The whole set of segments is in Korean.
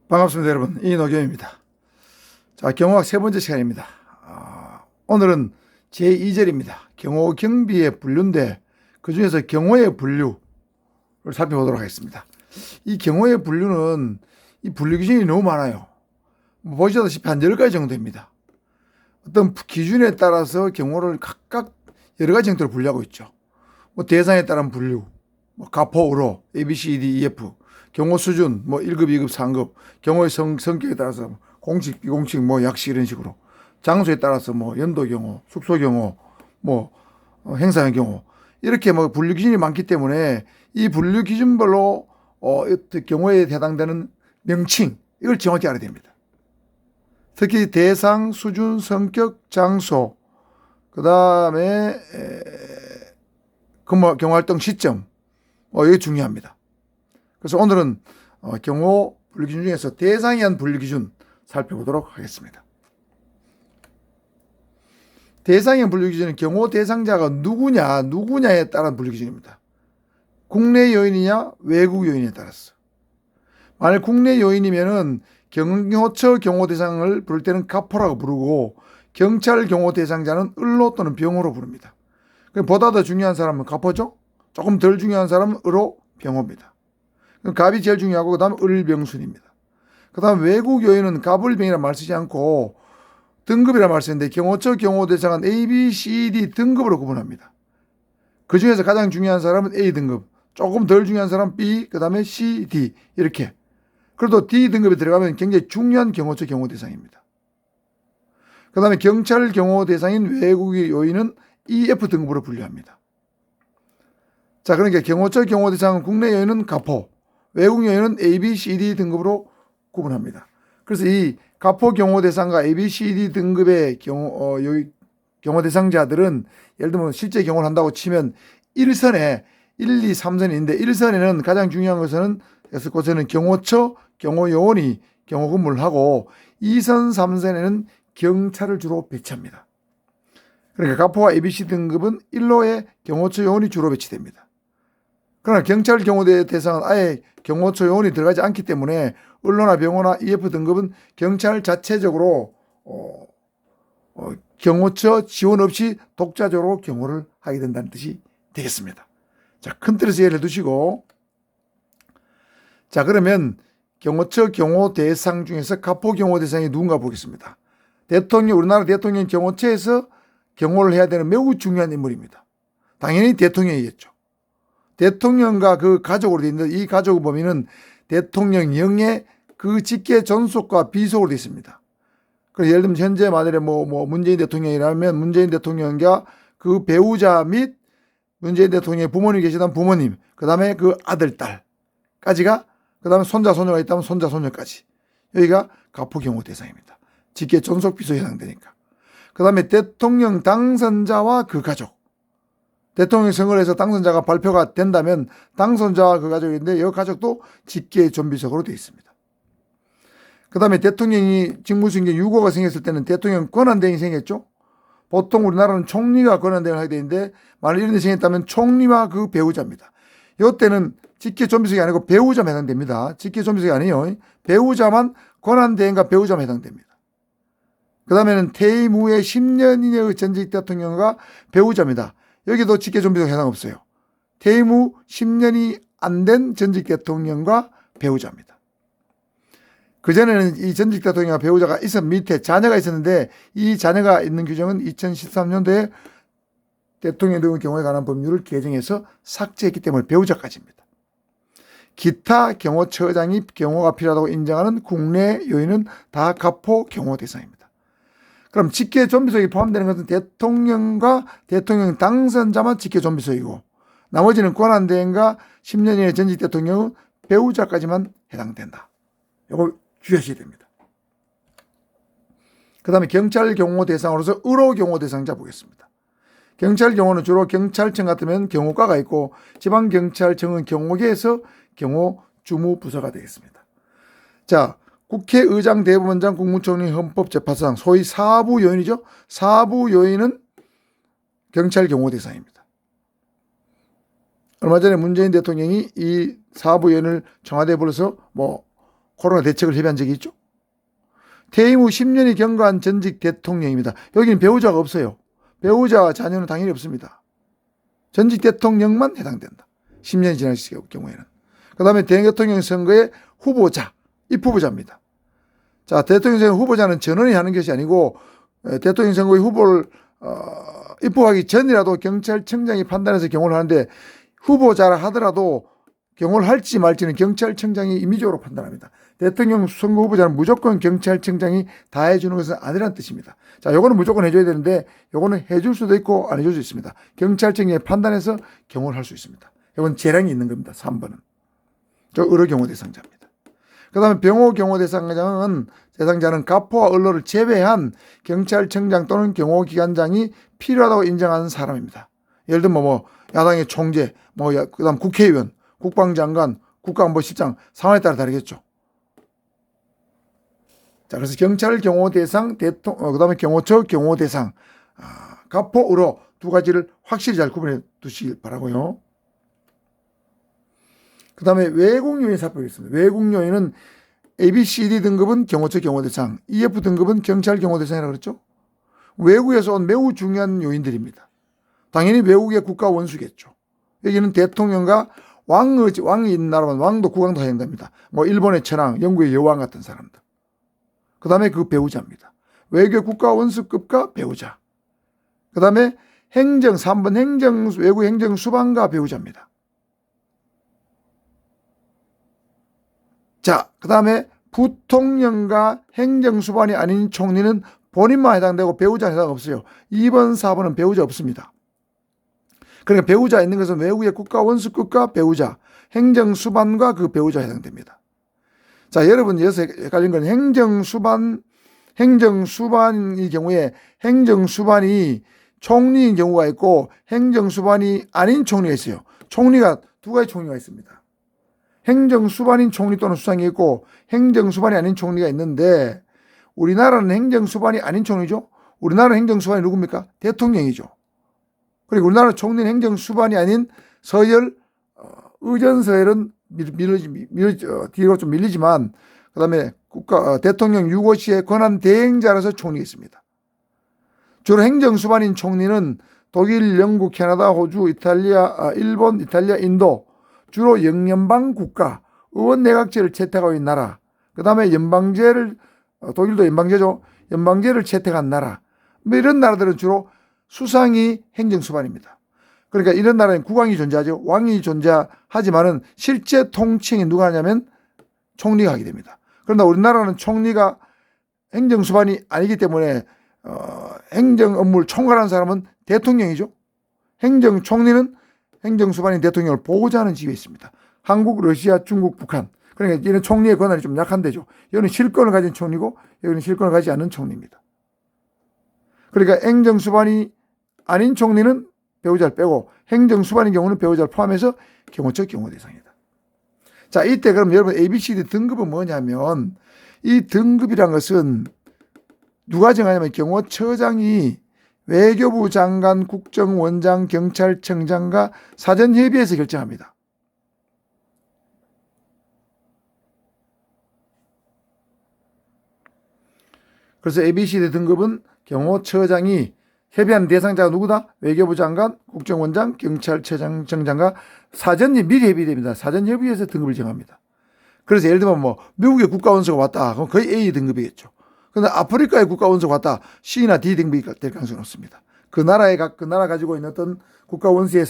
반갑습니다, 여러분. 이노경입니다. 자, 경호학 세 번째 시간입니다. 오늘은 제2절입니다. 경호 경비의 분류인데 그 중에서 경호의 분류를 살펴보도록 하겠습니다. 이 경호의 분류는 이 분류 기준이 너무 많아요. 보시다시피 한 10가지 정도 됩니다. 어떤 기준에 따라서 경호를 각각 여러 가지 형태로 분류하고 있죠. 대상에 따른 분류, 가포, 우로, A, B, C, D, E, F, 경호 수준, 1급, 2급, 3급, 경호의 성격에 따라서 공식, 비공식, 약식 이런 식으로, 장소에 따라서 연도 경호, 숙소 경호, 행사형 경호, 이렇게 분류 기준이 많기 때문에 이 분류 기준별로 경호에 해당되는 명칭, 이걸 정확히 알아야 됩니다. 특히 대상, 수준, 성격, 장소, 그 다음에 경호활동 시점, 이게 중요합니다. 그래서 오늘은 경호 분류 기준 중에서 대상에 의한 분류 기준 살펴보도록 하겠습니다. 대상에 의한 분류 기준은 경호 대상자가 누구냐에 따른 분류 기준입니다. 국내 요인이냐 외국 요인에 따라서. 만약 국내 요인이면은 경호처 경호 대상을 부를 때는 가포라고 부르고 경찰 경호 대상자는 을로 또는 병호로 부릅니다. 보다 더 중요한 사람은 가포죠. 조금 덜 중요한 사람은 을호, 병호입니다. 갑이 제일 중요하고 그 다음 을병순입니다. 그 다음 외국 요인은 갑을병이라 말 쓰지 않고 등급이라 말 쓰는데 경호처 경호 대상은 A, B, C, D 등급으로 구분합니다. 그 중에서 가장 중요한 사람은 A 등급, 조금 덜 중요한 사람은 B, 그 다음에 C, D 이렇게. 그래도 D 등급에 들어가면 굉장히 중요한 경호처 경호 대상입니다. 그 다음에 경찰 경호 대상인 외국의 요인은 EF 등급으로 분류합니다. 자, 그러니까 경호처 경호 대상은 국내 요인은 가포, 외국 요인은 A, B, C, D 등급으로 구분합니다. 그래서 이 가포 경호 대상과 A, B, C, D 등급의 경호 대상자들은 예를 들면 실제 경호를 한다고 치면 1선에 1, 2, 3선이 있는데 1선에는 가장 중요한 것은 그것에는 경호처 경호요원이 경호 근무를 하고 2선, 3선에는 경찰을 주로 배치합니다. 그러니까 가포와 ABC 등급은 1호에 경호처 요원이 주로 배치됩니다. 그러나 경찰 경호대 대상은 아예 경호처 요원이 들어가지 않기 때문에 을로나 병호나 EF 등급은 경찰 자체적으로 경호처 지원 없이 독자적으로 경호를 하게 된다는 뜻이 되겠습니다. 자, 큰 틀에서 이해를 두시고, 자, 그러면 경호처 경호 대상 중에서 가포 경호 대상이 누군가 보겠습니다. 우리나라 대통령 경호처에서 경호를 해야 되는 매우 중요한 인물입니다. 당연히 대통령이겠죠. 대통령과 그 가족으로 되어 있는데 이 가족 범위는 대통령령의 그 직계 전속과 비속으로 되어 있습니다. 그래서 예를 들면 현재 만일에 문재인 대통령이라면 문재인 대통령과 그 배우자 및 문재인 대통령의 부모님 계시다면 부모님, 그 다음에 그 아들, 딸까지가, 그 다음에 손자, 손녀가 있다면 손자, 손녀까지. 여기가 가포 경호 대상입니다. 직계 전속 비속에 해당되니까. 그 다음에 대통령 당선자와 그 가족. 대통령 선거를 해서 당선자가 발표가 된다면 당선자와 그 가족인데 이 가족도 직계 존비속으로 되어 있습니다. 그 다음에 대통령이 직무수행에 유고가 생겼을 때는 대통령 권한대행이 생겼죠. 보통 우리나라는 총리가 권한대행을 하게 되는데 만약 이런 일이 생겼다면 총리와 그 배우자입니다. 이때는 직계 존비속이 아니고 배우자만 해당됩니다. 직계 존비속이 아니에요. 배우자만 권한대행과 배우자만 해당됩니다. 그 다음에는 퇴임 후에 10년 이내의 전직 대통령과 배우자입니다. 여기도 직계 존비속 해당 없어요. 퇴임 후 10년이 안 된 전직 대통령과 배우자입니다. 그전에는 이 전직 대통령과 배우자가 밑에 자녀가 있었는데 이 자녀가 있는 규정은 2013년도에 대통령 등 경호에 관한 법률을 개정해서 삭제했기 때문에 배우자까지입니다. 기타 경호처장이 경호가 필요하다고 인정하는 국내 요인은 다 가포 경호 대상입니다. 그럼 직계 존비속이 포함되는 것은 대통령과 대통령 당선자만 직계 존비속이고 나머지는 권한대행과 10년 이내 전직 대통령은 배우자까지만 해당된다. 이걸 주의하셔야 됩니다. 그 다음에 경찰 경호 대상으로서 을호 경호 대상자 보겠습니다. 경찰 경호는 주로 경찰청 같으면 경호과가 있고 지방경찰청은 경호계에서 경호 주무부서가 되겠습니다. 자, 국회의장, 대법원장, 국무총리, 헌법재판소장, 소위 사부 요인이죠. 사부 요인은 경찰 경호 대상입니다. 얼마 전에 문재인 대통령이 이 사부 요인을 청와대에 불러서 코로나 대책을 협의한 적이 있죠. 퇴임 후 10년이 경과한 전직 대통령입니다. 여기는 배우자가 없어요. 배우자와 자녀는 당연히 없습니다. 전직 대통령만 해당된다. 10년이 지났을 경우에는. 그 다음에 대통령 선거의 후보자, 입후보자입니다. 자, 대통령 선거 후보자는 전원이 하는 것이 아니고 대통령 선거의 후보를 입후하기 전이라도 경찰청장이 판단해서 경호를 하는데 후보자라 하더라도 경호를 할지 말지는 경찰청장이 임의적으로 판단합니다. 대통령 선거 후보자는 무조건 경찰청장이 다 해주는 것은 아니라는 뜻입니다. 자, 요거는 무조건 해줘야 되는데 요거는 해줄 수도 있고 안 해줄 수 있습니다. 경찰청장이 판단해서 경호를 할 수 있습니다. 이건 재량이 있는 겁니다. 3번은. 저 의료 경호 대상자입니다. 그 다음에 병호 경호 대상자는 가포와 언로를 제외한 경찰청장 또는 경호기관장이 필요하다고 인정하는 사람입니다. 예를 들면 뭐 야당의 총재, 그 다음 국회의원, 국방장관, 국가안보실장 상황에 따라 다르겠죠. 자, 그래서 경찰 경호 대상, 그 다음에 경호처 경호 대상, 가포, 의료 두 가지를 확실히 잘 구분해 두시길 바라고요. 그 다음에 외국 요인 살펴보겠습니다. 외국 요인은 ABCD 등급은 경호처 경호대상, EF 등급은 경찰 경호대상이라고 그랬죠. 외국에서 온 매우 중요한 요인들입니다. 당연히 외국의 국가 원수겠죠. 여기는 대통령과 왕이 있는 나라면 왕도 국왕도 해당됩니다. 뭐 일본의 천황, 영국의 여왕 같은 사람들. 그 다음에 그 배우자입니다. 외교 국가 원수급과 배우자. 그 다음에 3번 외국 행정 수반과 배우자입니다. 자, 그 다음에 부통령과 행정수반이 아닌 총리는 본인만 해당되고 배우자는 해당 없어요. 2번, 4번은 배우자 없습니다. 그러니까 배우자 있는 것은 외국의 국가 원수급과 배우자, 행정수반과 그 배우자 해당됩니다. 자, 여러분 여기서 헷갈린 건 행정수반의 경우에 행정수반이 총리인 경우가 있고 행정수반이 아닌 총리가 있어요. 총리가 두 가지 총리가 있습니다. 행정수반인 총리 또는 수상이 있고 행정수반이 아닌 총리가 있는데 우리나라는 행정수반이 아닌 총리죠. 우리나라 행정수반이 누굽니까? 대통령이죠. 그리고 우리나라 총리는 행정수반이 아닌 서열, 의전서열은 뒤로 좀 밀리지만 그 다음에 대통령 유고시의 권한 대행자라서 총리가 있습니다. 주로 행정수반인 총리는 독일, 영국, 캐나다, 호주, 일본, 이탈리아, 인도 주로 영연방 국가, 의원 내각제를 채택하고 있는 나라, 그 다음에 독일도 연방제죠. 연방제를 채택한 나라, 뭐 이런 나라들은 주로 수상이 행정수반입니다. 그러니까 이런 나라는 국왕이 존재하죠. 왕이 존재하지만은 실제 통칭이 누가 하냐면 총리가 하게 됩니다. 그러나 우리나라는 총리가 행정수반이 아니기 때문에 행정 업무를 총괄하는 사람은 대통령이죠. 총리는 행정수반인 대통령을 보호자하는 지위에 있습니다. 한국, 러시아, 중국, 북한. 그러니까 이런 총리의 권한이 좀 약한데죠. 여기는 실권을 가진 총리고 여기는 실권을 가지지 않는 총리입니다. 그러니까 행정수반이 아닌 총리는 배우자를 빼고 행정수반인 경우는 배우자를 포함해서 경호처 경호대상이다. 자, 이때 그럼 여러분 ABCD 등급은 뭐냐면 이 등급이란 것은 누가 정하냐면 경호처장이 외교부 장관, 국정원장, 경찰청장과 사전협의해서 결정합니다. 그래서 ABCD 등급은 경호처장이 협의한 대상자가 누구다? 외교부 장관, 국정원장, 경찰청장과 미리 협의됩니다. 사전협의해서 등급을 정합니다. 그래서 예를 들면 뭐 미국의 국가원수가 왔다. 그럼 거의 A 등급이겠죠. 그런데 아프리카의 국가원수가 왔다. C나 D 등급이 될 가능성은 없습니다. 그 나라 가지고 있는 어떤 국가원수의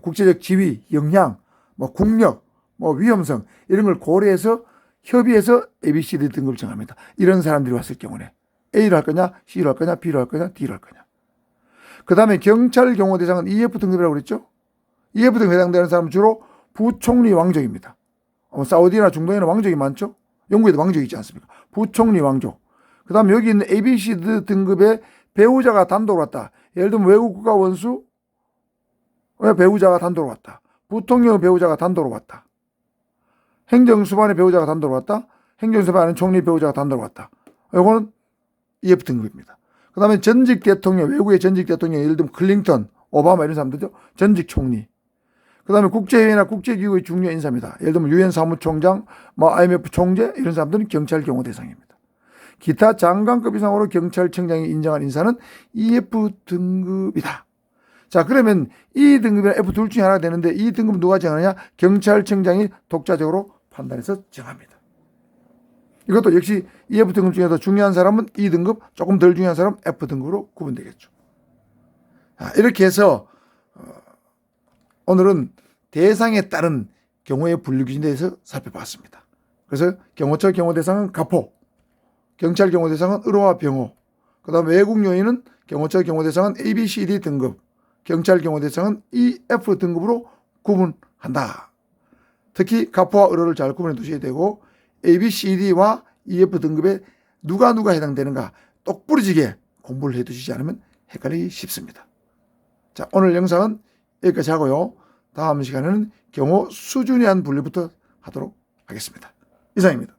국제적 지위, 영향, 뭐 국력, 뭐 위험성 이런 걸 고려해서 협의해서 ABCD 등급을 정합니다. 이런 사람들이 왔을 경우에 A로 할 거냐, C로 할 거냐, B로 할 거냐, D로 할 거냐. 그 다음에 경찰 경호 대상은 EF 등급이라고 그랬죠. EF 등급에 해당되는 사람은 주로 부총리 왕족입니다. 사우디나 중동에는 왕족이 많죠. 영국에도 왕족이 있지 않습니까? 부총리 왕족. 그 다음에 여기 있는 ABCD 등급의 배우자가 단독으로 왔다. 예를 들면 외국 국가 원수 배우자가 단독으로 왔다. 부통령 배우자가 단독으로 왔다. 행정수반의 배우자가 단독으로 왔다. 행정수반 아닌 총리 배우자가 단독으로 왔다. 이거는 EF 등급입니다. 그 다음에 전직 대통령, 외국의 전직 대통령, 예를 들면 클린턴, 오바마 이런 사람들죠. 전직 총리. 그 그 다음에 국제회의나 국제기구의 중요 인사입니다. 예를 들면 유엔 사무총장, 뭐 IMF 총재 이런 사람들은 경찰 경호 대상입니다. 기타 장관급 이상으로 경찰청장이 인정한 인사는 EF 등급이다. 자, 그러면 E 등급이나 F 둘 중에 하나가 되는데 이 등급 누가 정하느냐? 경찰청장이 독자적으로 판단해서 정합니다. 이것도 역시 EF 등급 중에서 중요한 사람은 E 등급, 조금 덜 중요한 사람은 F 등급으로 구분되겠죠. 자, 이렇게 해서 오늘은 대상에 따른 경호의 분류 기준에 대해서 살펴봤습니다. 그래서 경호처 경호 대상은 가포, 경찰 경호 대상은 의료와 병호, 그 다음 외국 요인은 경호처 경호 대상은 A, B, C, D 등급, 경찰 경호 대상은 E, F 등급으로 구분한다. 특히 가포와 의료를 잘 구분해 두셔야 되고 A, B, C, D와 EF 등급에 누가 해당되는가 똑부러지게 공부를 해 두시지 않으면 헷갈리기 쉽습니다. 자, 오늘 영상은 여기까지 하고요. 다음 시간에는 경호 수준에 대한 분류부터 하도록 하겠습니다. 이상입니다.